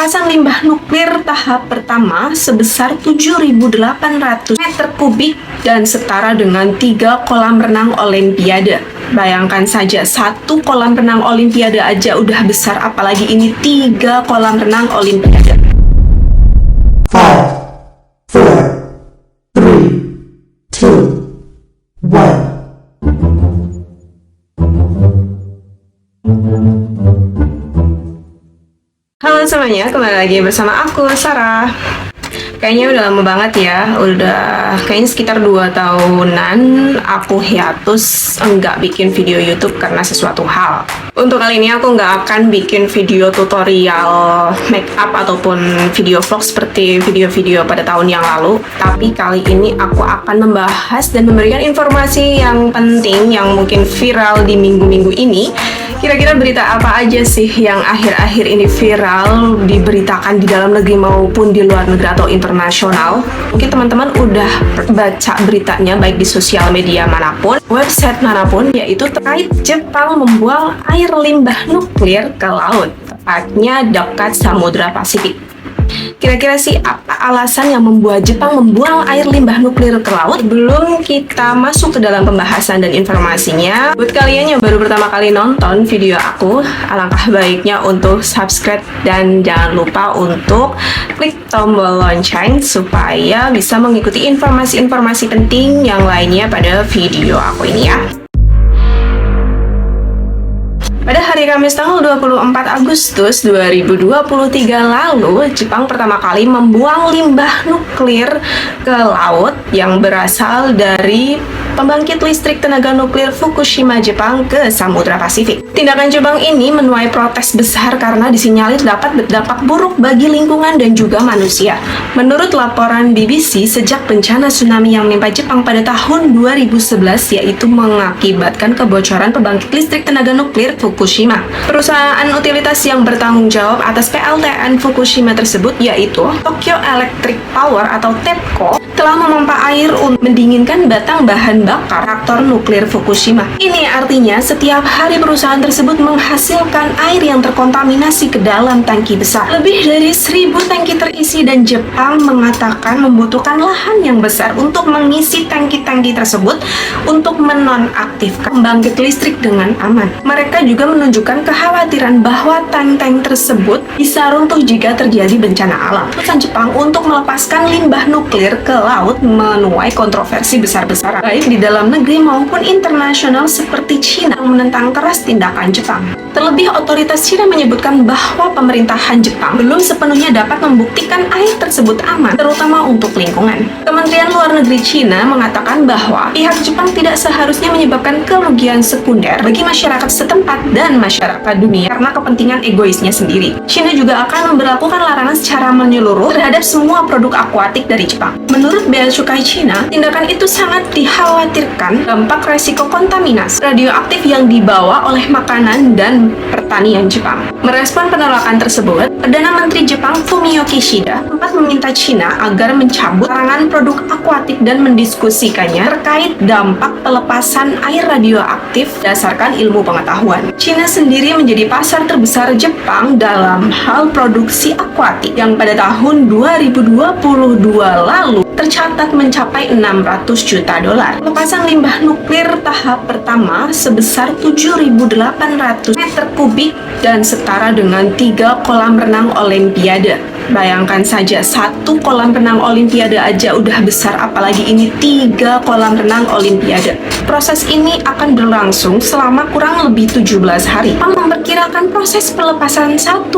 Pelepasan limbah nuklir tahap pertama sebesar 7.800 meter kubik dan setara dengan 3 kolam renang Olimpiade. Bayangkan saja, 1 kolam renang Olimpiade aja udah besar, apalagi ini 3 kolam renang Olimpiade. 5, 4, 3, 2, 1. Halo semuanya, kembali lagi bersama aku, Sarah. Kayaknya udah lama banget ya, kayaknya sekitar 2 tahunan aku hiatus nggak bikin video YouTube karena sesuatu hal. Untuk kali ini aku nggak akan bikin video tutorial make up ataupun video vlog seperti video-video pada tahun yang lalu. Tapi kali ini aku akan membahas dan memberikan informasi yang penting yang mungkin viral di minggu-minggu ini. Kira-kira berita apa aja sih yang akhir-akhir ini viral diberitakan di dalam negeri maupun di luar negeri atau internasional? Mungkin teman-teman udah baca beritanya baik di sosial media manapun, website manapun, yaitu terkait Jepang membuang air limbah nuklir ke laut, tepatnya dekat Samudra Pasifik. Kira-kira sih apa alasan yang membuat Jepang membuang air limbah nuklir ke laut? Sebelum kita masuk ke dalam pembahasan dan informasinya, buat kalian yang baru pertama kali nonton video aku, alangkah baiknya untuk subscribe dan jangan lupa untuk klik tombol lonceng supaya bisa mengikuti informasi-informasi penting yang lainnya pada video aku ini ya. Pada hari Kamis tanggal 24 Agustus 2023 lalu, Jepang pertama kali membuang limbah nuklir ke laut yang berasal dari pembangkit listrik tenaga nuklir Fukushima, Jepang ke Samudra Pasifik. Tindakan Jepang ini menuai protes besar karena disinyalir dapat berdampak buruk bagi lingkungan dan juga manusia. Menurut laporan BBC, sejak bencana tsunami yang menimpa Jepang pada tahun 2011, yaitu mengakibatkan kebocoran pembangkit listrik tenaga nuklir Fukushima. Perusahaan utilitas yang bertanggung jawab atas PLTN Fukushima tersebut, yaitu Tokyo Electric Power atau TEPCO, telah memompa air untuk mendinginkan batang bahan bakar reaktor nuklir Fukushima. Ini artinya setiap hari perusahaan tersebut menghasilkan air yang terkontaminasi ke dalam tangki besar. Lebih dari 1.000 tangki terisi dan Jepang mengatakan membutuhkan lahan yang besar untuk mengisi tangki-tangki tersebut untuk menonaktifkan pembangkit listrik dengan aman. Mereka juga menunjukkan kekhawatiran bahwa tank-tank tersebut bisa runtuh jika terjadi bencana alam. Keputusan Jepang untuk melepaskan limbah nuklir ke laut menuai kontroversi besar-besaran, baik di dalam negeri maupun internasional seperti China yang menentang keras tindakan Jepang. Terlebih, otoritas China menyebutkan bahwa pemerintahan Jepang belum sepenuhnya dapat membuktikan air tersebut aman, terutama untuk lingkungan. Kementerian Luar Negeri China mengatakan bahwa pihak Jepang tidak seharusnya menyebabkan kerugian sekunder bagi masyarakat setempat dan masyarakat dunia karena kepentingan egoisnya sendiri. China juga akan memberlakukan larangan secara menyeluruh terhadap semua produk akuatik dari Jepang. Menurut Bea Cukai China, tindakan itu sangat dikhawatirkan dampak resiko kontaminasi radioaktif yang dibawa oleh makanan dan pertanian Jepang. Merespon penolakan tersebut, Perdana Menteri Jepang Fumio Kishida sempat meminta China agar mencabut larangan produk akuatik dan mendiskusikannya terkait dampak pelepasan air radioaktif berdasarkan ilmu pengetahuan. China sendiri menjadi pasar terbesar Jepang dalam hal produksi akuatik yang pada tahun 2022 lalu tercatat mencapai 600 juta dolar. Pelepasan limbah nuklir tahap pertama sebesar 7.800 meter kubik dan setara dengan 3 kolam renang Olimpiade. Bayangkan saja, 1 kolam renang Olimpiade aja udah besar, apalagi ini 3 kolam renang Olimpiade. Proses ini akan berlangsung selama kurang lebih 17 hari. Jepang memperkirakan proses pelepasan 1,3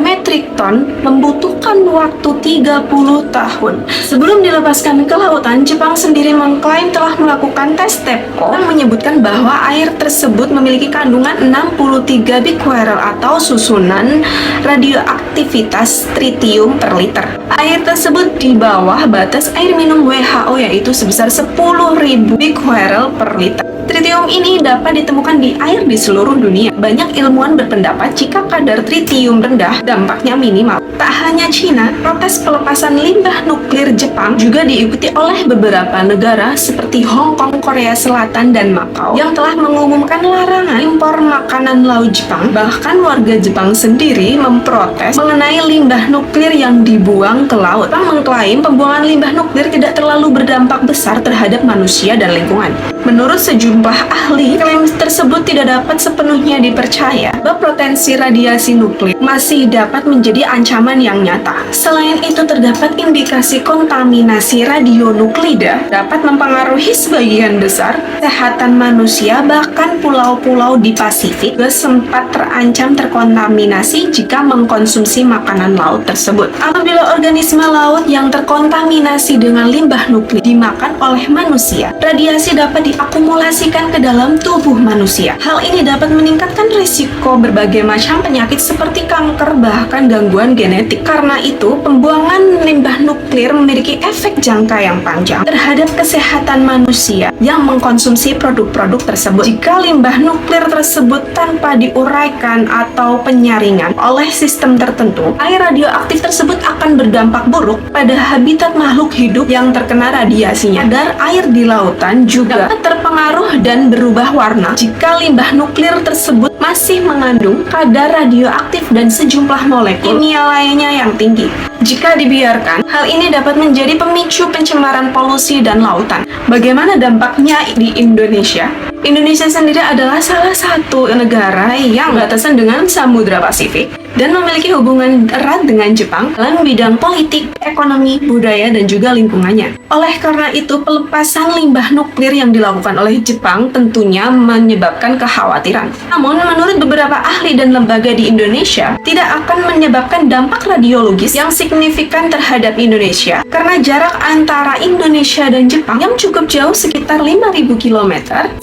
metrik ton membutuhkan waktu 30 tahun. Sebelum dilepaskan ke lautan, Jepang sendiri mengklaim telah melakukan tes TEPCO yang menyebutkan bahwa air tersebut memiliki kandungan 63 becquerel atau susunan radioaktivitas tritium per liter. Air tersebut di bawah batas air minum WHO, yaitu sebesar 10.000 becquerel per liter. Tritium ini dapat ditemukan di air di seluruh dunia. Banyak ilmuwan berpendapat jika kadar tritium rendah, dampaknya minimal. Tak hanya Cina, protes pelepasan limbah nuklir Jepang juga diikuti oleh beberapa negara seperti Hong Kong, Korea Selatan, dan Makau yang telah mengumumkan larangan impor makanan laut Jepang. Bahkan warga Jepang sendiri memprotes mengenai limbah nuklir yang dibuang ke laut. Jepang mengklaim pembuangan limbah nuklir tidak terlalu berdampak besar terhadap manusia dan lingkungan. Menurut sejumlah ahli, klaim tersebut tidak dapat sepenuhnya dipercaya bahwa potensi radiasi nuklir masih dapat menjadi ancaman yang nyata. Selain itu, terdapat indikasi kontaminasi radionuklida dapat mempengaruhi sebagian besar kesehatan manusia, bahkan pulau-pulau di Pasifik juga sempat terancam terkontaminasi jika mengkonsumsi makanan laut tersebut. Apabila organisme laut yang terkontaminasi dengan limbah nuklir dimakan oleh manusia, radiasi dapat diakumulasikan ke dalam tubuh manusia. Hal ini dapat meningkatkan risiko berbagai macam penyakit seperti kanker, bahkan gangguan genetik. Karena itu, pembuangan limbah nuklir memiliki efek jangka yang panjang terhadap kesehatan manusia yang mengkonsumsi produk-produk tersebut. Jika limbah nuklir tersebut tanpa diuraikan atau penyaringan oleh sistem tertentu, air radioaktif tersebut akan berdampak buruk pada habitat makhluk hidup yang terkena radiasinya. Kadar air di lautan juga terpengaruh dan berubah warna jika limbah nuklir tersebut masih mengandung kadar radioaktif dan sejumlah molekul kimia lainnya yang tinggi. Jika dibiarkan, hal ini dapat menjadi pemicu pencemaran polusi dan lautan. Bagaimana dampaknya di Indonesia? Indonesia sendiri adalah salah satu negara yang berbatasan dengan Samudra Pasifik dan memiliki hubungan erat dengan Jepang dalam bidang politik, ekonomi, budaya, dan juga lingkungannya. Oleh karena itu, pelepasan limbah nuklir yang dilakukan oleh Jepang tentunya menyebabkan kekhawatiran. Namun, menurut beberapa ahli dan lembaga di Indonesia, tidak akan menyebabkan dampak radiologis yang signifikan terhadap Indonesia karena jarak antara Indonesia dan Jepang yang cukup jauh sekitar 5.000 km,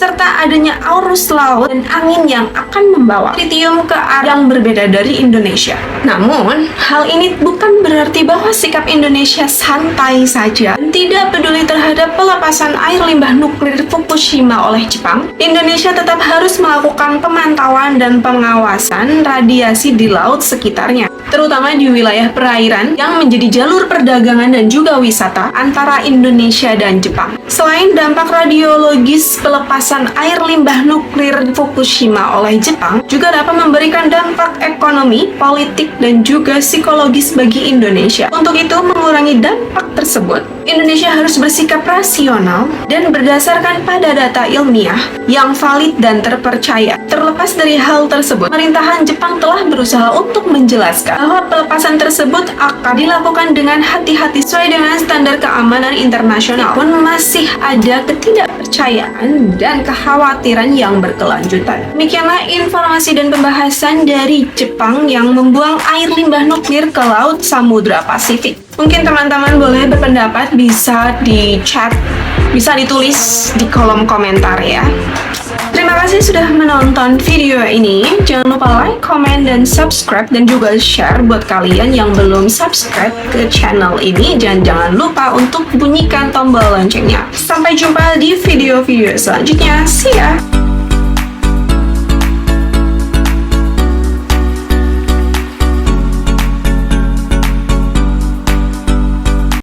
serta adanya arus laut dan angin yang akan membawa tritium ke arah yang berbeda dari Indonesia. Namun, hal ini bukan berarti bahwa sikap Indonesia santai saja dan tidak peduli terhadap pelepasan air limbah nuklir Fukushima oleh Jepang. Indonesia tetap harus melakukan pemantauan dan pengawasan radiasi di laut sekitarnya, terutama di wilayah perairan yang menjadi jalur perdagangan dan juga wisata antara Indonesia dan Jepang. Selain dampak radiologis, pelepasan air limbah nuklir Fukushima oleh Jepang juga dapat memberikan dampak ekonomi, politik, dan juga psikologis bagi Indonesia. Untuk itu, mengurangi dampak tersebut, Indonesia harus bersikap rasional dan berdasarkan pada data ilmiah yang valid dan terpercaya. Terlepas dari hal tersebut, pemerintahan Jepang telah berusaha untuk menjelaskan bahwa pelepasan tersebut akan dilakukan dengan hati-hati sesuai dengan standar keamanan internasional. Pun masih ada ketidakpercayaan dan kekhawatiran yang berkelanjutan. Demikianlah informasi dan pembahasan dari Jepang yang membuang air limbah nuklir ke laut Samudra Pasifik. Mungkin teman-teman boleh berpendapat, bisa di chat, bisa ditulis di kolom komentar ya. Terima kasih sudah menonton video ini. Jangan lupa like, comment, dan subscribe, dan juga share buat kalian yang belum subscribe ke channel ini. Jangan lupa untuk bunyikan tombol loncengnya. Sampai jumpa di video-video selanjutnya. See ya!